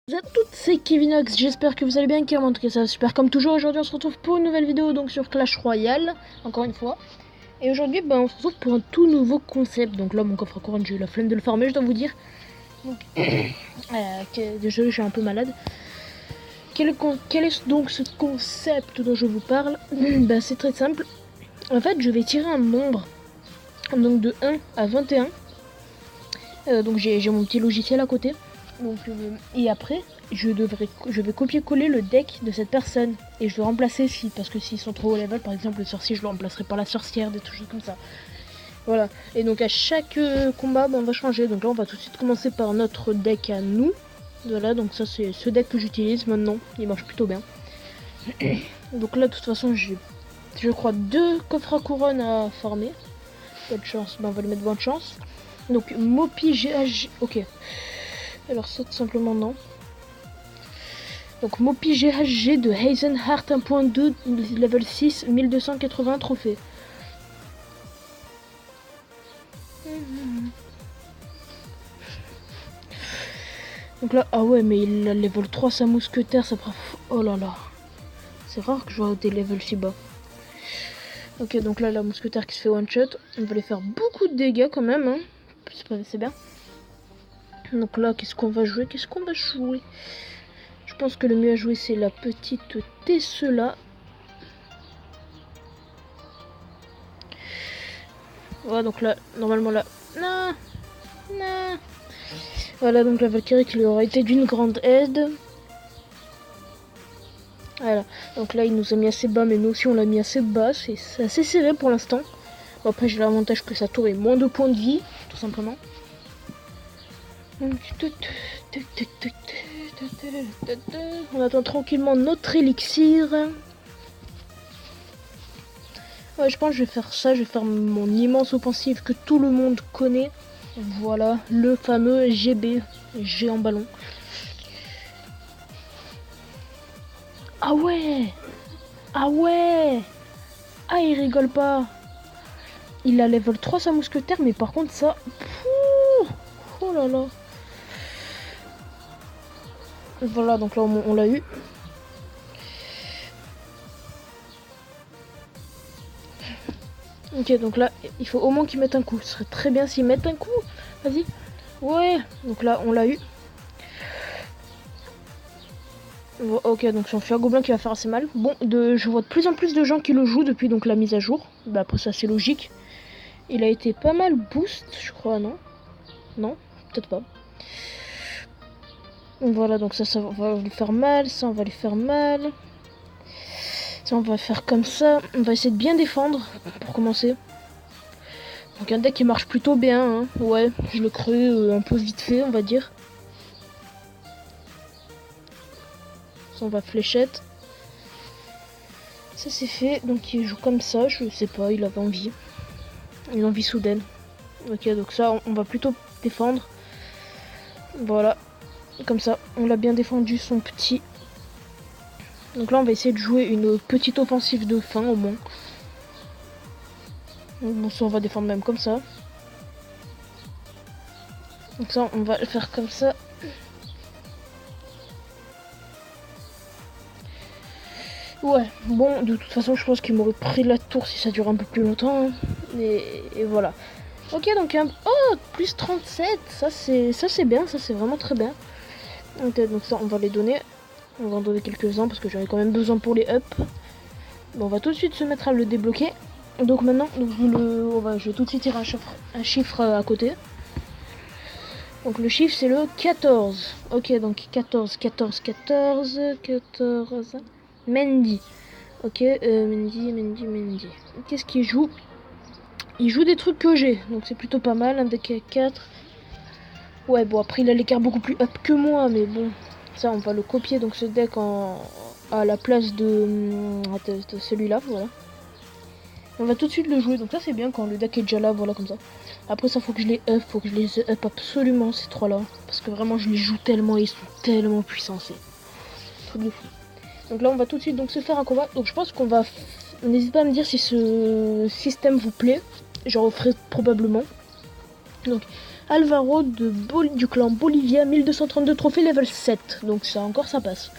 Bonjour à toutes, c'est Kevinox, j'espère que vous allez bien, en tout cas ça va super comme toujours. Aujourd'hui on se retrouve pour une nouvelle vidéo donc sur Clash Royale, encore une fois. Et aujourd'hui on se retrouve pour un tout nouveau concept. Donc là mon coffre à couronne, j'ai eu la flemme de le farmer, je dois vous dire. Donc, désolé, je suis un peu malade. Quel est donc ce concept dont je vous parle? C'est très simple. En fait je vais tirer un nombre donc de 1 à 21. Donc j'ai mon petit logiciel à côté. Donc, et après, je vais copier-coller le deck de cette personne et je vais remplacer parce que s'ils sont trop haut level, par exemple le sorcier, je le remplacerai par la sorcière, des trucs comme ça. Voilà. Et donc à chaque combat, on va changer. Donc là, on va tout de suite commencer par notre deck à nous. Voilà. Donc ça, c'est ce deck que j'utilise maintenant. Il marche plutôt bien. Donc là, de toute façon, j'ai, je crois, 2 coffres à couronne à farmer. Pas de chance. On va le mettre bonne chance. Donc Mopi GH. Ok. Alors ça tout simplement non. Donc Mopi GHG de Heisenhart 1.2 level 6 1280 trophées. Donc là, ah ouais, mais il a level 3 sa mousquetaire, ça prend... Oh là là. C'est rare que je vois des levels si bas. Ok, donc là, la mousquetaire qui se fait one shot. On va lui faire beaucoup de dégâts quand même, hein. C'est bien. Donc là, qu'est-ce qu'on va jouer? Je pense que le mieux à jouer, c'est la petite Tesla. Voilà, donc là, normalement là... Non. Voilà, donc la Valkyrie qui lui aura été d'une grande aide. Voilà, donc là il nous a mis assez bas, mais nous aussi on l'a mis assez bas. C'est assez serré pour l'instant. Bon, après j'ai l'avantage que sa tour ait moins de points de vie, tout simplement. On attend tranquillement notre élixir. Ouais, je pense que je vais faire ça, je vais faire mon immense offensive que tout le monde connaît. Voilà, le fameux GB, géant ballon. Ah ouais! Ah ouais! Ah, il rigole pas! Il a level 3 sa mousquetaire, mais par contre ça... Oh là là! Voilà, donc là on l'a eu. Ok, donc là, il faut au moins qu'ils mettent un coup. Ce serait très bien s'ils mettent un coup. Vas-y. Ouais, donc là, on l'a eu. Ok, donc c'est un fer gobelin qui va faire assez mal. Bon, je vois de plus en plus de gens qui le jouent depuis donc la mise à jour. Bah après ça, c'est logique. Il a été pas mal boost, je crois, non? Non, peut-être pas. Voilà, donc ça va lui faire mal. Ça, on va lui faire mal. Ça, on va faire comme ça. On va essayer de bien défendre pour commencer. Donc un deck qui marche plutôt bien, hein. Ouais, je le crée un peu vite fait, on va dire. Ça, on va fléchette. Ça c'est fait, donc il joue comme ça, je sais pas, il avait envie. Une envie soudaine. Ok, donc ça, on va plutôt défendre. Voilà, comme ça, on l'a bien défendu son petit. Donc là, on va essayer de jouer une petite offensive de fin au moins. Bon, ça, on va défendre même comme ça. Donc ça, on va le faire comme ça. Ouais, bon, de toute façon, je pense qu'il m'aurait pris la tour si ça dure un peu plus longtemps. Hein. Et voilà. Ok, donc oh, plus 37, ça c'est bien, ça c'est vraiment très bien. Ok, donc ça, on va les donner. On va en donner quelques-uns parce que j'en ai quand même besoin pour les up. Bon, on va tout de suite se mettre à le débloquer. Donc maintenant, je vais tout de suite tirer un chiffre à côté. Donc le chiffre c'est le 14. Ok, donc 14. Mendy. Ok, Mendy. Qu'est-ce qu'il joue? Il joue des trucs que j'ai, donc c'est plutôt pas mal. Un deck à 4. Ouais, bon, après il a l'écart beaucoup plus up que moi, mais bon. Ça, on va le copier, donc ce deck à la place de celui-là, voilà. On va tout de suite le jouer, donc ça c'est bien quand le deck est déjà là, voilà, comme ça. Après ça, faut que je les up absolument, ces trois-là. Parce que vraiment, je les joue tellement, ils sont tellement puissants, c'est truc de fou. Donc là, on va tout de suite donc se faire un combat. Donc je pense qu'on va... N'hésitez pas à me dire si ce système vous plaît. J'en referai probablement. Donc Alvaro du clan Bolivia, 1232 trophées, level 7. Donc ça encore, ça passe.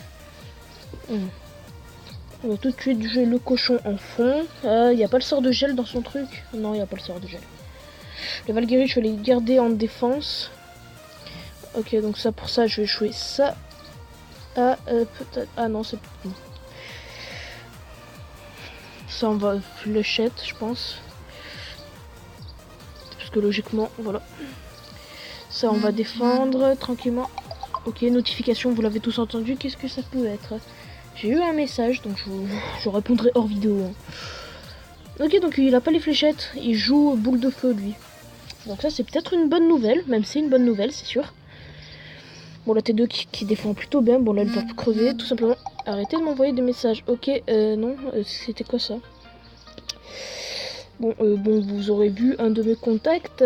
On va tout de suite jouer le cochon en fond. Il n'y a pas le sort de gel dans son truc. Non, il n'y a pas le sort de gel. Le Valkyrie, je vais les garder en défense. Ok, donc ça, pour ça, je vais jouer ça. Peut-être... Ah non, c'est... Ça, on va fléchette, je pense. Parce que logiquement, voilà. Ça, on va défendre tranquillement. Ok, notification, vous l'avez tous entendu. Qu'est-ce que ça peut être? J'ai eu un message, donc je répondrai hors vidéo. Ok, donc il a pas les fléchettes. Il joue boule de feu, lui. Donc ça, c'est peut-être une bonne nouvelle. Même si c'est une bonne nouvelle, c'est sûr. Bon, la T2 qui défend plutôt bien. Bon, là, elle va crever, tout simplement. Arrêtez de m'envoyer des messages. Ok, non, c'était quoi ça? Bon, vous aurez vu un de mes contacts.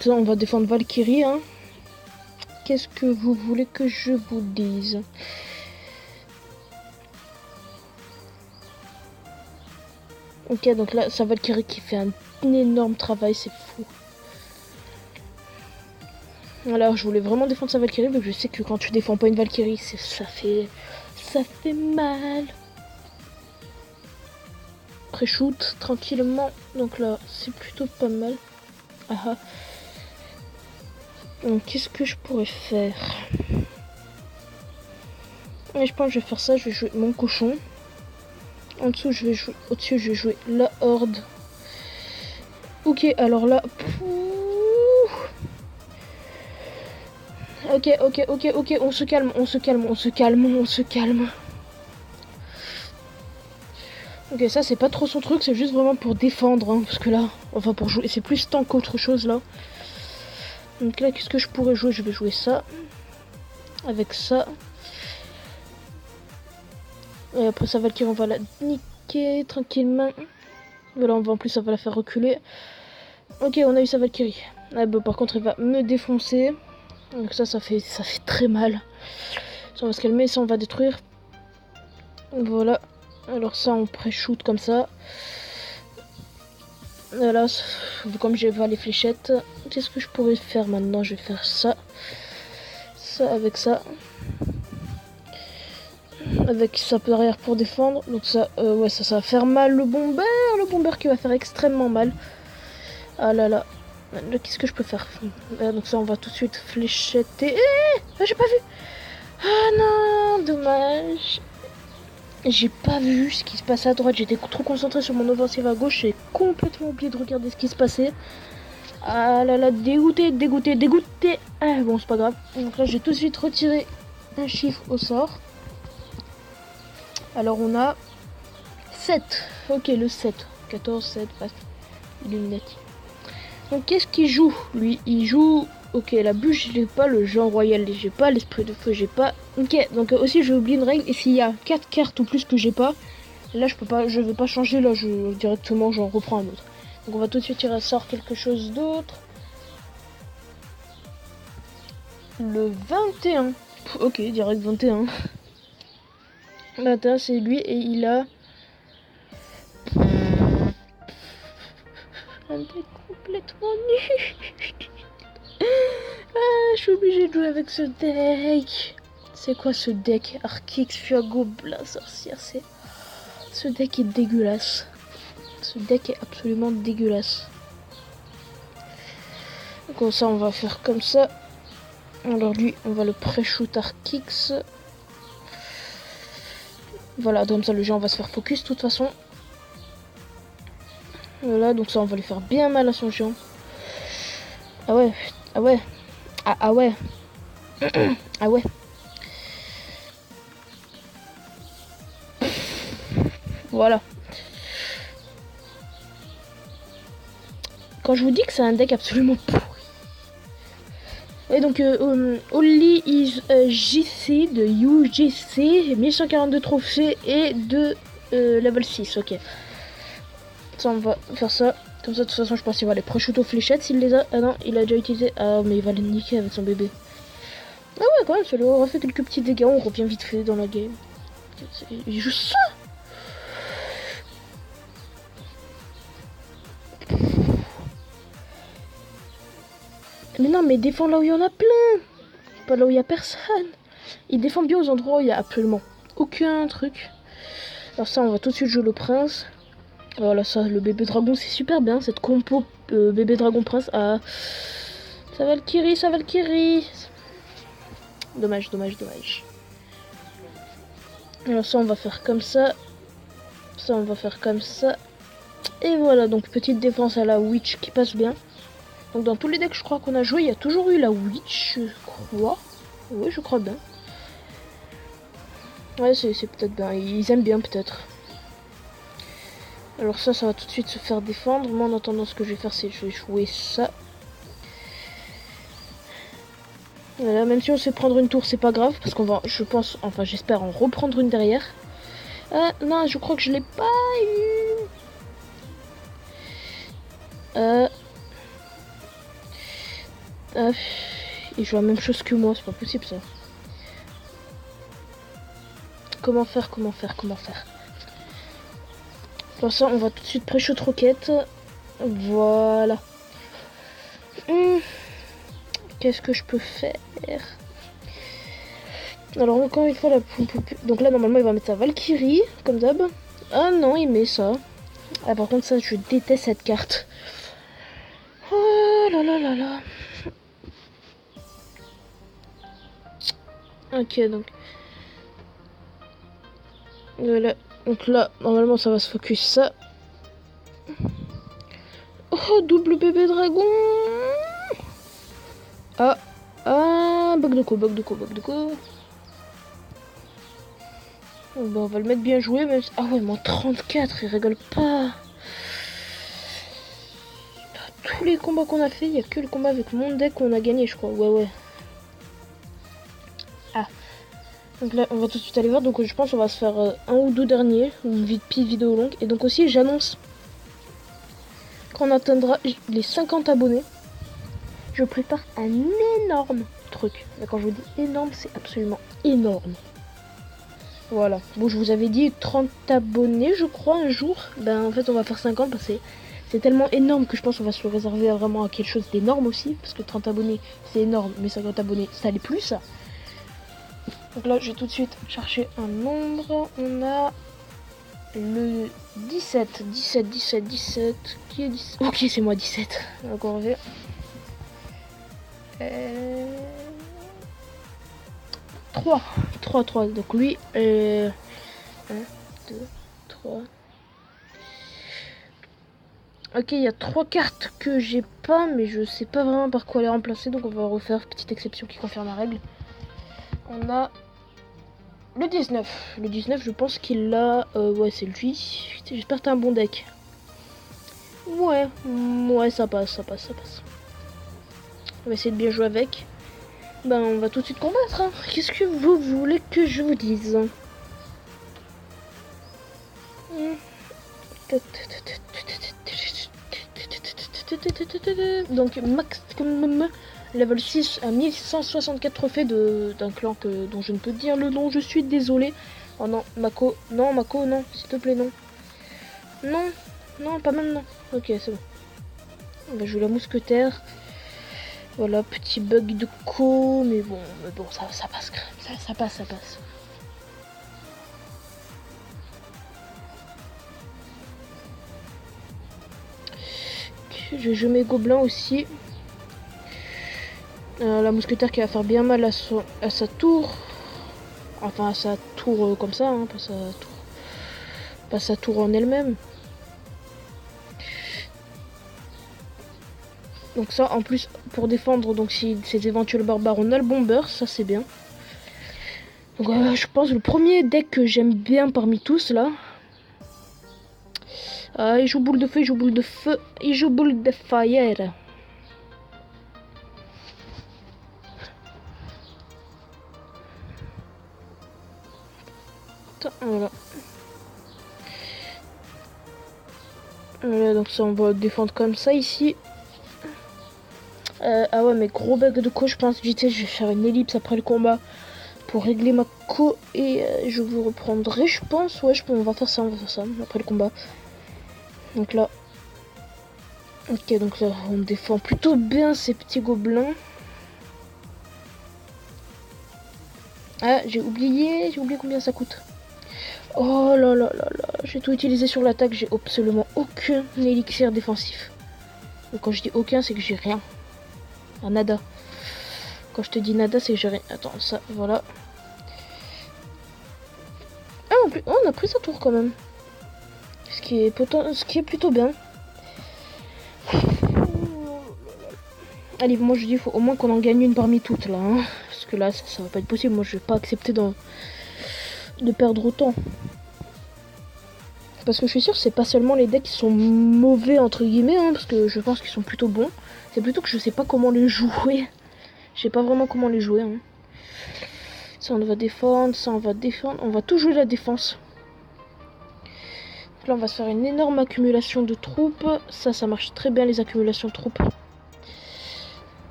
Ça, on va défendre Valkyrie, hein. Qu'est-ce que vous voulez que je vous dise? Ok, donc là, ça Valkyrie qui fait un énorme travail, c'est fou. Alors, je voulais vraiment défendre sa Valkyrie, mais je sais que quand tu défends pas une Valkyrie, ça fait mal. Pré-shoot, tranquillement. Donc là, c'est plutôt pas mal. Ah. Donc, qu'est-ce que je pourrais faire? Et je pense que je vais faire ça, je vais jouer mon cochon. En dessous, je vais jouer... Au-dessus, je vais jouer la horde. Ok, alors là... Ok, on se calme. Ok, ça c'est pas trop son truc, c'est juste vraiment pour défendre, hein, parce que là, enfin pour jouer, c'est plus tank qu'autre chose là. Donc là, qu'est-ce que je pourrais jouer? Je vais jouer ça, avec ça. Et après ça Valkyrie, on va la niquer tranquillement. Voilà, en plus ça va la faire reculer. Ok, on a eu sa Valkyrie. Ah bah, par contre, elle va me défoncer. Donc ça fait très mal. Ça on va se calmer, ça on va détruire. Voilà. Alors ça on pré-shoot comme ça. Voilà, comme j'ai pas les fléchettes, qu'est-ce que je pourrais faire maintenant? Je vais faire ça. Ça avec ça. Avec sa arrière pour défendre. Donc ça, ouais, ça va faire mal le bomber. Le bomber qui va faire extrêmement mal. Ah là là. Qu'est-ce que je peux faire? Donc ça, on va tout de suite fléchetter. J'ai pas vu. Ah non, dommage. J'ai pas vu ce qui se passait à droite. J'étais trop concentré sur mon offensive à gauche. J'ai complètement oublié de regarder ce qui se passait. Ah là là, dégoûté. Ah bon, c'est pas grave. Donc là, j'ai tout de suite retiré un chiffre au sort. Alors on a 7. Ok, le 7. 14, 7, bref. Illuminati. Donc qu'est-ce qu'il joue? Lui, il joue... Ok, la bûche, j'ai pas le genre royal, j'ai pas l'esprit de feu, j'ai pas... Ok, donc aussi j'ai oublié une règle, et s'il y a 4 cartes ou plus que j'ai pas, là je peux pas, je vais pas changer, là directement j'en reprends un autre. Donc on va tout de suite tirer sort quelque chose d'autre. Le 21. Ok, direct 21. 21 c'est lui et il a... Un deck complètement nul. Je suis obligée de jouer avec ce deck. C'est quoi ce deck? Archix, Fuago, Bla, Sorcière, c'est... Ce deck est dégueulasse. Ce deck est absolument dégueulasse. Donc ça, on va faire comme ça. Alors lui, on va le pré-shoot Archix. Voilà, comme ça le géant va se faire focus de toute façon. Voilà, donc ça, on va lui faire bien mal à son géant. Ah ouais. Ah ouais. Ah ouais. Voilà. Quand je vous dis que c'est un deck absolument pourri. Et donc, Only is JC de UGC, 1142 trophées et de level 6. Ok. Ça, on va faire ça. Comme ça, de toute façon, je pense qu'il va les prosciutto fléchettes s'il les a. Ah non, il a déjà utilisé. Ah, mais il va les niquer avec son bébé. Ah ouais, quand même, ça lui aura fait quelques petits dégâts. On revient vite fait dans la game. Il joue ça. non, mais défend là où il y en a plein. Pas là où il y a personne. Il défend bien aux endroits où il y a absolument aucun truc. Alors ça, on va tout de suite jouer le prince. Voilà, ça, le bébé dragon, c'est super bien. Cette compo bébé dragon prince. Ah, ça Valkyrie, ça Valkyrie. Dommage, dommage, dommage. Alors ça, on va faire comme ça. Ça, on va faire comme ça. Et voilà, donc petite défense à la witch qui passe bien. Donc dans tous les decks, je crois qu'on a joué, il y a toujours eu la witch, je crois. Oui, je crois bien. Ouais, c'est peut-être bien. Ils aiment bien peut-être. Alors ça va tout de suite se faire défendre. Moi, en attendant, ce que je vais faire, c'est je vais jouer ça. Voilà, même si on se fait prendre une tour, c'est pas grave. Parce qu'on va, je pense, enfin j'espère en reprendre une derrière. Ah non, je crois que je l'ai pas eu. Il joue la même chose que moi, c'est pas possible ça. Comment faire, comment faire, comment faire. Pour ça, on va tout de suite pré-shot roquette. Voilà. Qu'est-ce que je peux faire? Alors encore une fois, donc là normalement il va mettre sa Valkyrie, comme d'hab. Ah non, il met ça. Ah par contre ça, je déteste cette carte. Oh là là là là. Ok, donc... Voilà. Donc là, normalement ça va se focus ça. Oh, double bébé dragon. Ah, bug de co, bug de co, bug de co. Bon, on va le mettre bien joué, même si... Ah ouais, moins 34, il rigole pas. Tous les combats qu'on a fait, il n'y a que le combat avec mon deck qu'on a gagné, je crois. Ouais. Ah. Donc là, on va tout de suite aller voir. Donc je pense qu'on va se faire un ou deux derniers. Une vidéo longue. Et donc aussi, j'annonce qu'on atteindra les 50 abonnés. Je prépare un énorme truc. Et quand je vous dis énorme, c'est absolument énorme. Voilà. Bon, je vous avais dit 30 abonnés, je crois, un jour. Ben, en fait, on va faire 50 parce que c'est tellement énorme que je pense qu'on va se le réserver vraiment à quelque chose d'énorme aussi. Parce que 30 abonnés, c'est énorme. Mais 50 abonnés, ça l'est plus, ça. Donc là, je vais tout de suite chercher un nombre. On a le 17. Qui est 17? Ok, c'est moi, 17. Donc on revient. 3. Donc lui, 1, 2, 3. Ok, il y a 3 cartes que j'ai pas, mais je sais pas vraiment par quoi les remplacer. Donc on va refaire petite exception qui confirme la règle. On a le 19. Le 19, je pense qu'il l'a... ouais, c'est lui. J'espère que t'as un bon deck. Ouais, ça passe. On va essayer de bien jouer avec. Ben, on va tout de suite combattre. Hein. Qu'est-ce que vous voulez que je vous dise? Donc, max level 6 à 1164 trophées d'un clan dont je ne peux dire le nom. Je suis désolé. Oh non, Mako. Non, Mako, non. S'il te plaît, non. Non, pas maintenant. Ok, c'est bon. On va jouer la mousquetaire. Voilà, petit bug de co, mais bon, ça passe quand même, ça passe. Je mets gobelin aussi. La mousquetaire qui va faire bien mal à sa tour. Enfin, à sa tour comme ça, hein, pas sa tour en elle-même. Donc ça, en plus, pour défendre donc si ces éventuels barbares, on a le bomber, ça c'est bien. Donc je pense le premier deck que j'aime bien parmi tous là. Il joue boule de feu, il joue boule de fire. Voilà. Voilà, donc ça on va défendre comme ça ici. Ah ouais, mais gros bug de co, je pense vite fait, je vais faire une ellipse après le combat pour régler ma co et je vous reprendrai, je pense. Ouais, on va faire ça après le combat. Donc là, Ok, donc là, on défend plutôt bien ces petits gobelins. Ah, j'ai oublié combien ça coûte. Oh là là là là, j'ai tout utilisé sur l'attaque, j'ai absolument aucun élixir défensif. Et quand je dis aucun, c'est que j'ai rien. Ah, nada. Quand je te dis nada, c'est que j'ai rien. Attends, ça, voilà. Ah, en plus, oh, on a pris sa tour quand même. Ce qui est plutôt bien. Allez, moi je dis, il faut au moins qu'on en gagne une parmi toutes là. Hein. Parce que là, ça va pas être possible. Moi, je vais pas accepter de perdre autant. Parce que je suis sûr que c'est pas seulement les decks qui sont mauvais entre guillemets, hein, parce que je pense qu'ils sont plutôt bons. C'est plutôt que je sais pas comment les jouer. Je sais pas vraiment comment les jouer. Hein. Ça on va défendre, ça on va défendre. On va tout jouer la défense. Donc là on va se faire une énorme accumulation de troupes. Ça marche très bien les accumulations de troupes.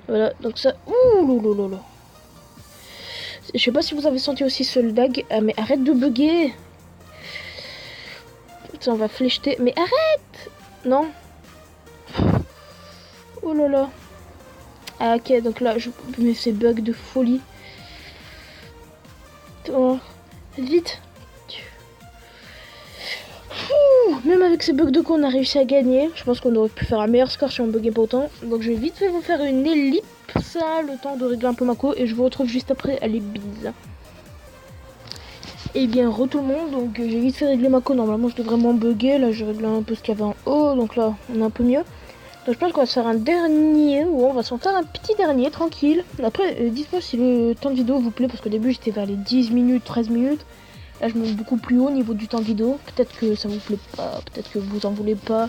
Voilà, donc ça... Ouh loulou. Je sais pas si vous avez senti aussi ce lag. Ah mais arrête de bugger. Ça, on va flécheter. Mais arrête. Non. Oh là là. Ah ok, donc là, je mets ces bugs de folie. Oh, vite. Même avec ces bugs de con, on a réussi à gagner. Je pense qu'on aurait pu faire un meilleur score si on buguait pas autant. Donc je vais vite fait vous faire une ellipse, le temps de régler un peu ma co. Et je vous retrouve juste après. Allez, bis. Et bien, tout le monde. Donc j'ai vite fait régler ma co. Normalement, je devrais moins bugger. Là, je règle un peu ce qu'il y avait en haut. Donc là, on est un peu mieux. Donc je pense qu'on va se faire un dernier, ou on va s'en faire un petit dernier, tranquille. Après, dites-moi si le temps de vidéo vous plaît, parce qu'au début j'étais vers les 10 minutes, 13 minutes. Là je me mets beaucoup plus haut au niveau du temps de vidéo. Peut-être que ça vous plaît pas, peut-être que vous en voulez pas.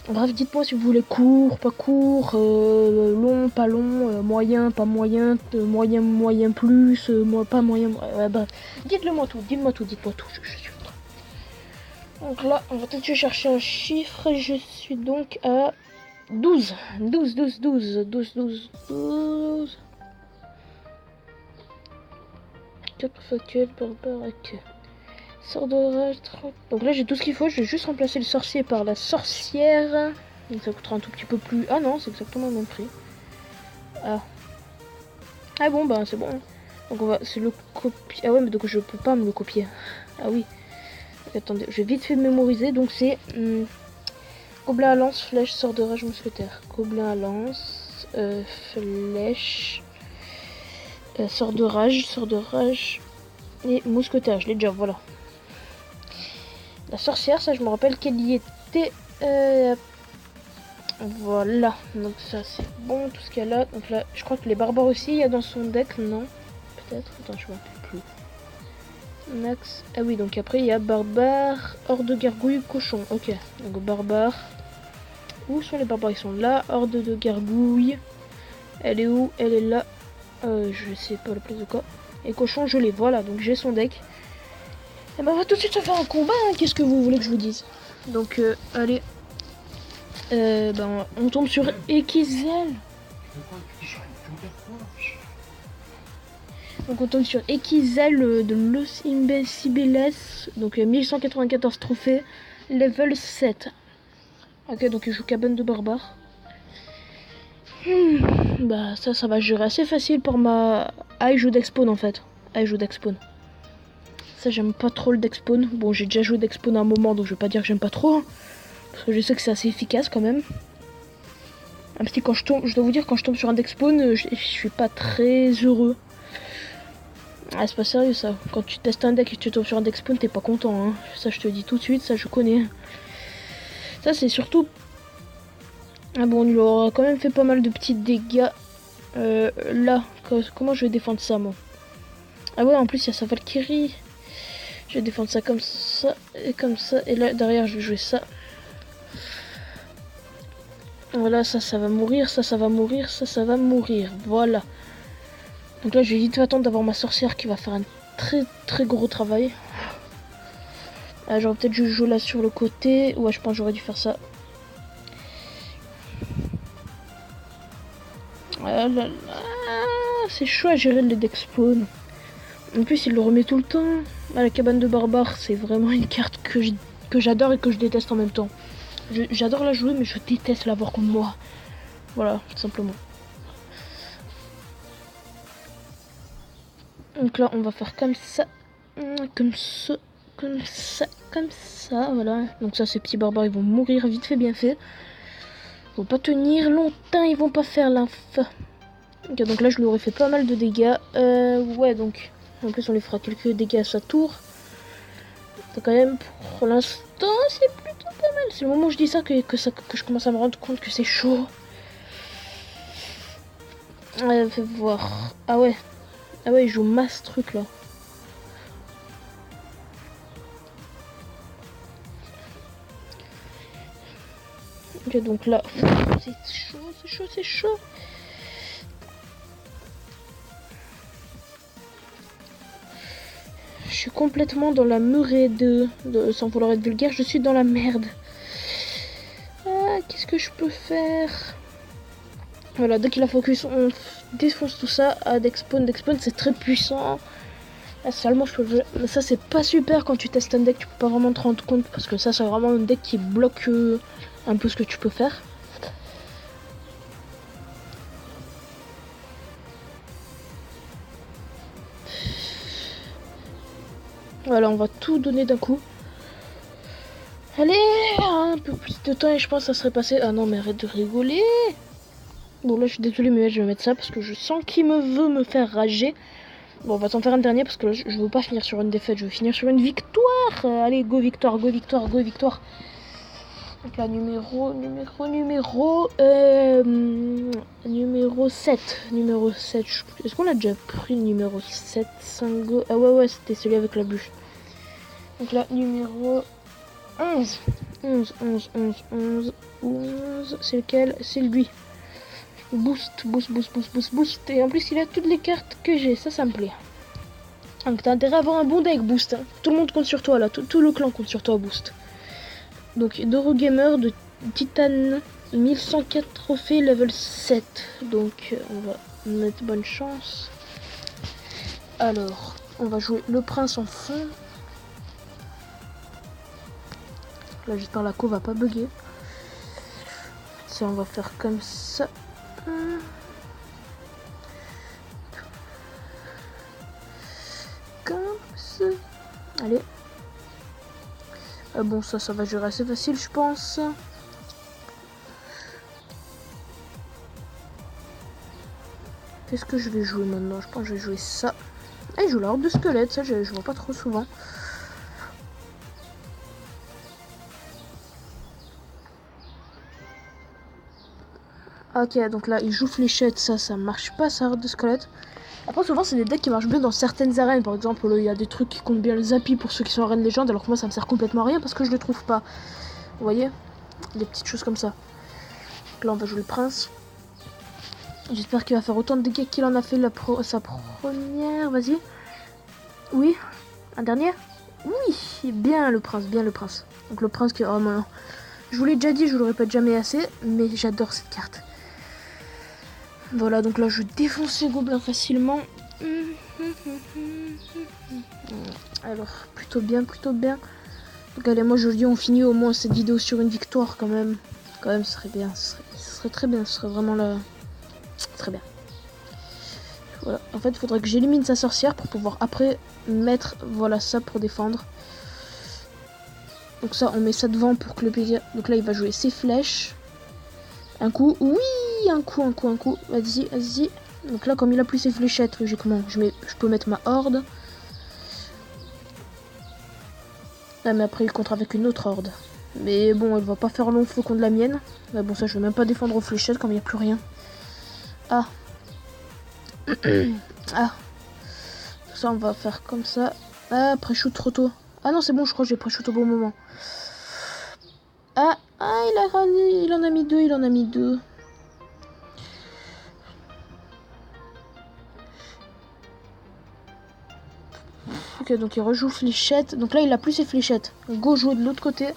Bref, dites-moi si vous voulez court, pas court, long, pas long, moyen, pas moyen, moyen plus, pas moyen. Bah, dites-le-moi tout, dites-moi tout, dites-moi tout. Je suis... Donc là, on va tout de suite chercher un chiffre. Je suis donc à 12. 4 factuels, barbare, ok. Sort de rage, 30. Donc là j'ai tout ce qu'il faut, je vais juste remplacer le sorcier par la sorcière. Donc ça coûtera un tout petit peu plus. Ah non, c'est exactement le même prix. Ah. Ah bon, bah c'est bon. Donc on va. C'est le copier. Ah ouais, mais donc je peux pas me le copier. Ah oui. Donc, attendez, je vais vite fait mémoriser. Donc c'est. Gobelin à lance, flèche, sort de rage, mousquetaire. Gobelin à lance, flèche, sort de rage et mousquetaire. Je l'ai déjà, voilà. La sorcière, ça je me rappelle qu'elle y était. Voilà, donc ça c'est bon, tout ce qu'il y a là. Donc là, je crois que les barbares aussi, il y a dans son deck, non? Peut-être, attends, je me rappelle plus. Max, ah oui, donc après il y a barbare, horde gargouille, cochon. Ok, donc barbare. Où sont les barbares? Ils sont là. Horde de gargouilles. Elle est où? Elle est là. Je sais pas la place de quoi. Et cochon, je les vois là. Donc j'ai son deck. Et ben on va tout de suite se faire un combat. Hein. Qu'est-ce que vous voulez que je vous dise? Donc allez. Ben on tombe sur Equizel. Donc on tombe sur Equizel de Los Imbecibles. Donc 1194 trophées. Level 7. Ok, donc il joue cabane de barbare. Bah ça va gérer assez facile pour ma... Ah, il joue d'expawn en fait. Ah, il joue d'expawn. Ça, j'aime pas trop le d'expawn. Bon, j'ai déjà joué d'expawn à un moment, donc je vais pas dire que j'aime pas trop. Hein, parce que je sais que c'est assez efficace quand même. Un petit quand je tombe, je dois vous dire, quand je tombe sur un d'expawn, je suis pas très heureux. Ah, c'est pas sérieux ça. Quand tu testes un deck et que tu tombes sur un d'expawn, t'es pas content. Hein. Ça, je te dis tout de suite, ça je connais. Ça, c'est surtout... Ah bon, on lui aura quand même fait pas mal de petits dégâts. Là, comment je vais défendre ça, moi? Ah ouais, en plus, il y a sa Valkyrie. Je vais défendre ça comme ça et comme ça. Et là, derrière, je vais jouer ça. Voilà, ça va mourir, ça va mourir, ça va mourir. Voilà. Donc là, je vais vite attendre d'avoir ma sorcière qui va faire un très gros travail. Ah, j'aurais peut-être dû jouer là sur le côté. Ouais, je pense que j'aurais dû faire ça. Ah là là, c'est chaud à gérer le deck spawn. En plus, il le remet tout le temps. Ah, la cabane de barbare, c'est vraiment une carte que j'adore et que je déteste en même temps. J'adore la jouer, mais je déteste l'avoir contre moi. Voilà, tout simplement. Donc là, on va faire comme ça. Comme ça. Comme ça. Comme ça, voilà. Donc ça, ces petits barbares, ils vont mourir vite fait, bien fait. Ils vont pas tenir longtemps, ils vont pas faire l'inf. Ok, donc là, je lui aurais fait pas mal de dégâts. Ouais, donc... En plus, on lui fera quelques dégâts à sa tour. Quand même, pour l'instant, c'est plutôt pas mal. C'est le moment où je dis ça que je commence à me rendre compte que c'est chaud. Fais voir. Ah ouais. Ah ouais, il joue masse truc là. Ok, donc là, c'est chaud, c'est chaud, c'est chaud. Je suis complètement dans la murée sans vouloir être vulgaire, je suis dans la merde. Ah, qu'est-ce que je peux faire? Voilà, dès qu'il a focus, on défonce tout ça. Ah, d'expawn, c'est très puissant. Ah, seulement je peux jouer. Mais ça, c'est pas super quand tu testes un deck, tu peux pas vraiment te rendre compte parce que ça, c'est vraiment un deck qui bloque un peu ce que tu peux faire. Voilà, on va tout donner d'un coup. Allez, un peu plus de temps et je pense que ça serait passé. Ah non, mais arrête de rigoler. Bon, là, je suis désolée, mais je vais mettre ça parce que je sens qu'il veut me faire rager. Bon, on va s'en faire un dernier parce que là, je veux pas finir sur une défaite, je veux finir sur une victoire. Allez, go victoire, go victoire, go victoire. Donc là, numéro 7. Numéro 7. Est-ce qu'on a déjà pris le numéro 7 Sango? Ah ouais, c'était celui avec la bûche. Donc là, numéro 11. 11. C'est lequel? C'est lui. Boost. Et en plus, il a toutes les cartes que j'ai. Ça me plaît. Donc t'as intérêt à avoir un bon deck, Boost. Hein. Tout le monde compte sur toi, là. Tout le clan compte sur toi, Boost. Donc, Dorogamer de Titan. 1104 trophées, level 7. Donc, on va mettre bonne chance. Alors, on va jouer le prince en fond. Là, j'espère la co va pas bugger. Ça, on va faire comme ça. Comme ça. Allez. Bon, ça va gérer assez facile, je pense. Qu'est-ce que je vais jouer maintenant? Je pense que je vais jouer ça. Ah, il joue la horde de squelettes, ça je vois pas trop souvent. Ok, donc là, il joue fléchette, ça marche pas, ça horde de squelettes. Après, souvent, c'est des decks qui marchent bien dans certaines arènes. Par exemple, il y a des trucs qui comptent bien le Zappy pour ceux qui sont arènes légende, alors que moi, ça me sert complètement à rien parce que je le trouve pas. Vous voyez? Des petites choses comme ça. Donc là, on va jouer le prince. J'espère qu'il va faire autant de dégâts qu'il en a fait sa première. Vas-y. Oui. Un dernier? Oui. Bien le prince, bien le prince. Donc le prince qui... Oh non. Je vous l'ai déjà dit, je le répète jamais assez, mais j'adore cette carte. Voilà, donc là je défonce ces gobelins facilement. Alors, plutôt bien. Donc allez, moi je dis on finit au moins cette vidéo sur une victoire quand même. Quand même, ce serait bien, ce serait très bien, ce serait vraiment là... Très bien. Voilà, en fait, il faudrait que j'élimine sa sorcière pour pouvoir après mettre, voilà, ça pour défendre. Donc ça, on met ça devant pour que le PV... Donc là, il va jouer ses flèches. Un coup, oui, un coup. Vas-y. Donc là, comme il a plus ses fléchettes, logiquement, je peux mettre ma horde. Ah, mais après, il contre avec une autre horde. Mais bon, elle va pas faire long feu contre la mienne. Mais bon, ça, je vais même pas défendre aux fléchettes comme il n'y a plus rien. Ah. Ah. Ça, on va faire comme ça. Ah, pré-shoot trop tôt. Ah non, c'est bon, je crois que j'ai pré-shoot au bon moment. Ah, il en a mis deux. Ok, donc il rejoue fléchette. Donc là, il a plus ses fléchettes. Go jouer de l'autre côté.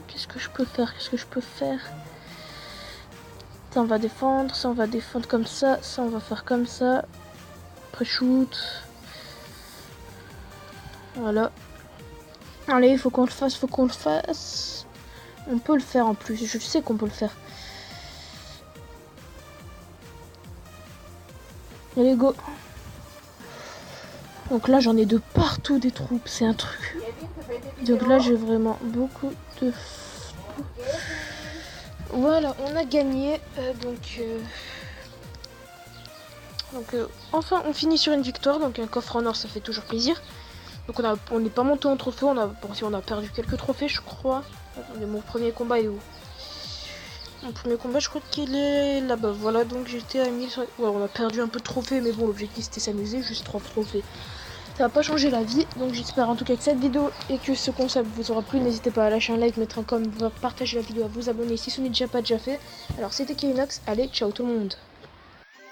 Qu'est-ce que je peux faire? Ça, on va défendre. Comme ça. Ça, on va faire comme ça. Pré-shoot. Voilà. Allez, faut qu'on le fasse, faut qu'on le fasse. On peut le faire en plus, je sais qu'on peut le faire. Allez, go. Donc là, j'en ai de partout des troupes, c'est un truc. Donc là, j'ai vraiment beaucoup de... Voilà, on a gagné. Enfin, on finit sur une victoire. Donc un coffre en or, ça fait toujours plaisir. Donc on n'est pas monté en trophée. On a perdu quelques trophées, je crois. Attendez, mon premier combat est où? Mon premier combat, je crois qu'il est là-bas. Voilà, donc j'étais à 1000. Ouais, on a perdu un peu de trophées, mais bon, l'objectif c'était s'amuser, juste 3 trophées. Ça va pas changer la vie, donc j'espère en tout cas que cette vidéo et que ce concept vous aura plu. N'hésitez pas à lâcher un like, mettre un com, partager la vidéo, à vous abonner si ce n'est déjà pas déjà fait. Alors c'était Kevinox, allez, ciao tout le monde.